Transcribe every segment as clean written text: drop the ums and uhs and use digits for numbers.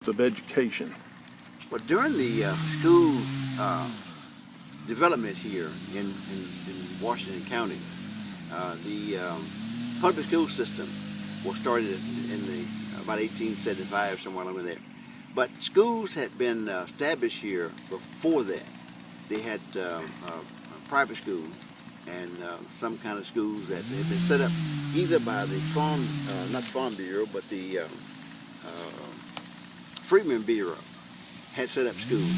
of education? Well, during the school development here in Washington County, the public school system was started in about 1875, somewhere along there. But schools had been established here before that. They had private schools and some kind of schools that had been set up either by the Farm, not Farm Bureau, but the Freedmen Bureau had set up schools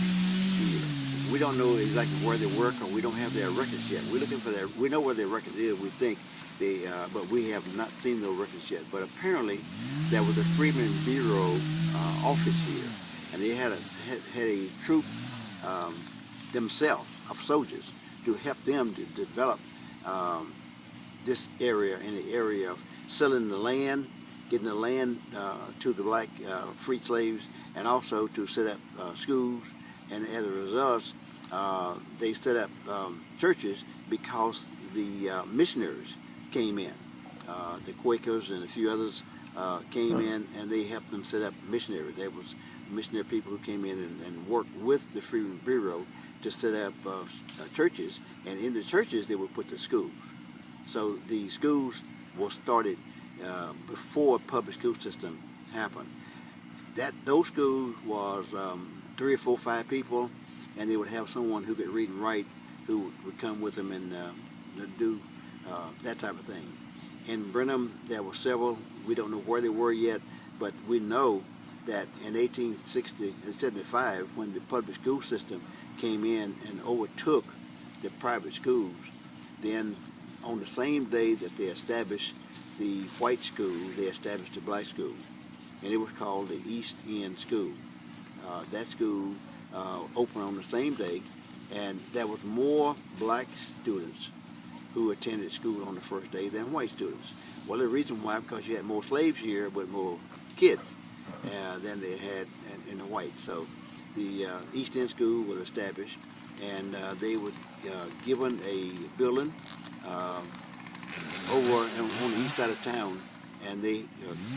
here. We don't know exactly where they work, or we don't have their records yet. We're looking for their, we know where their records is, we think, they, but we have not seen those records yet. But apparently there was a Freedmen Bureau office here, and they had a troop themselves of soldiers to help them to develop this area, in the area of selling the land, getting the land to the black free slaves, and also to set up schools. And as a result, they set up churches because the missionaries came in. The Quakers and a few others came in, and they helped them set up missionaries. There was missionary people who came in and worked with the Freedmen Bureau to set up churches, and in the churches they would put the school. So the schools were started before public school system happened. Those schools was 3 or 4 or 5 people, and they would have someone who could read and write who would come with them and do that type of thing. In Brenham, there were several. We don't know where they were yet, but we know that in 1875, when the public school system came in and overtook the private schools, then on the same day that they established the white school, they established the black school, and it was called the East End School. That school opened on the same day, and there was more black students who attended school on the first day than white students. Well, the reason why, because you had more slaves here with more kids than they had in the white. So the East End School was established, and they were given a building over on the east side of town, and they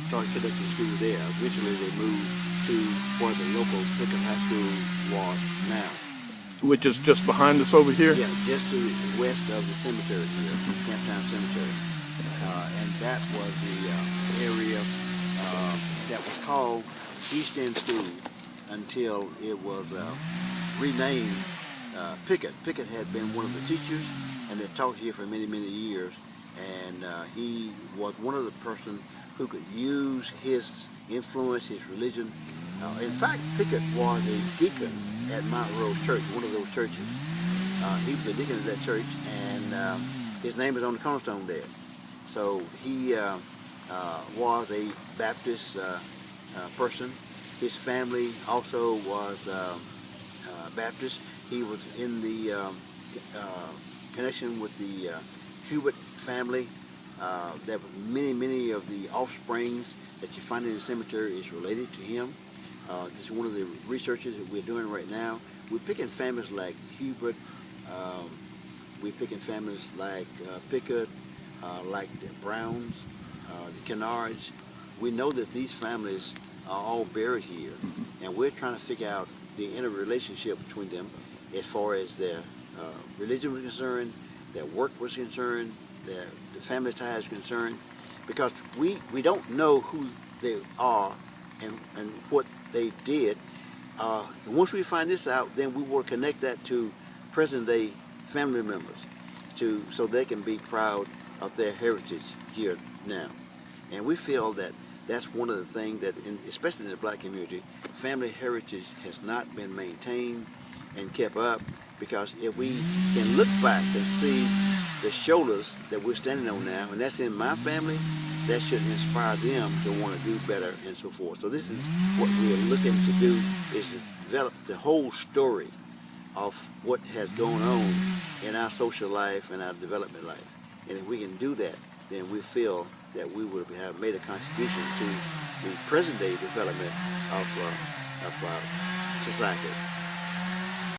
started conducting school there. Eventually they moved to where the local Pickett High School was now. Which is just behind us over here? Yeah, just to the west of the cemetery here, Camptown Cemetery. And that was the area that was called East End School until it was renamed Pickett. Pickett had been one of the teachers and had taught here for many, many years. And he was one of the persons who could use his influence, his religion. In fact, Pickett was a deacon at Mount Rose Church, one of those churches. He was a deacon at that church, and his name is on the cornerstone there. So he was a Baptist person. His family also was Baptist. He was in the connection with the Hubert family. There were many of the offsprings that you find in the cemetery is related to him. This is one of the researches that we're doing right now. We're picking families like Hubert. We're picking families like Pickett, like the Browns, the Kennards. We know that these families are all buried here, and we're trying to figure out the interrelationship between them as far as their religion was concerned, their work was concerned, the family ties concerned, because we don't know who they are and what they did. Once we find this out, then we will connect that to present-day family members, so they can be proud of their heritage here now. And we feel that that's one of the things that, especially in the black community, family heritage has not been maintained and kept up, because if we can look back and see the shoulders that we're standing on now, and that's in my family, that should inspire them to want to do better and so forth. So this is what we are looking to do, is to develop the whole story of what has gone on in our social life and our development life. And if we can do that, then we feel that we would have made a contribution to the present-day development of society.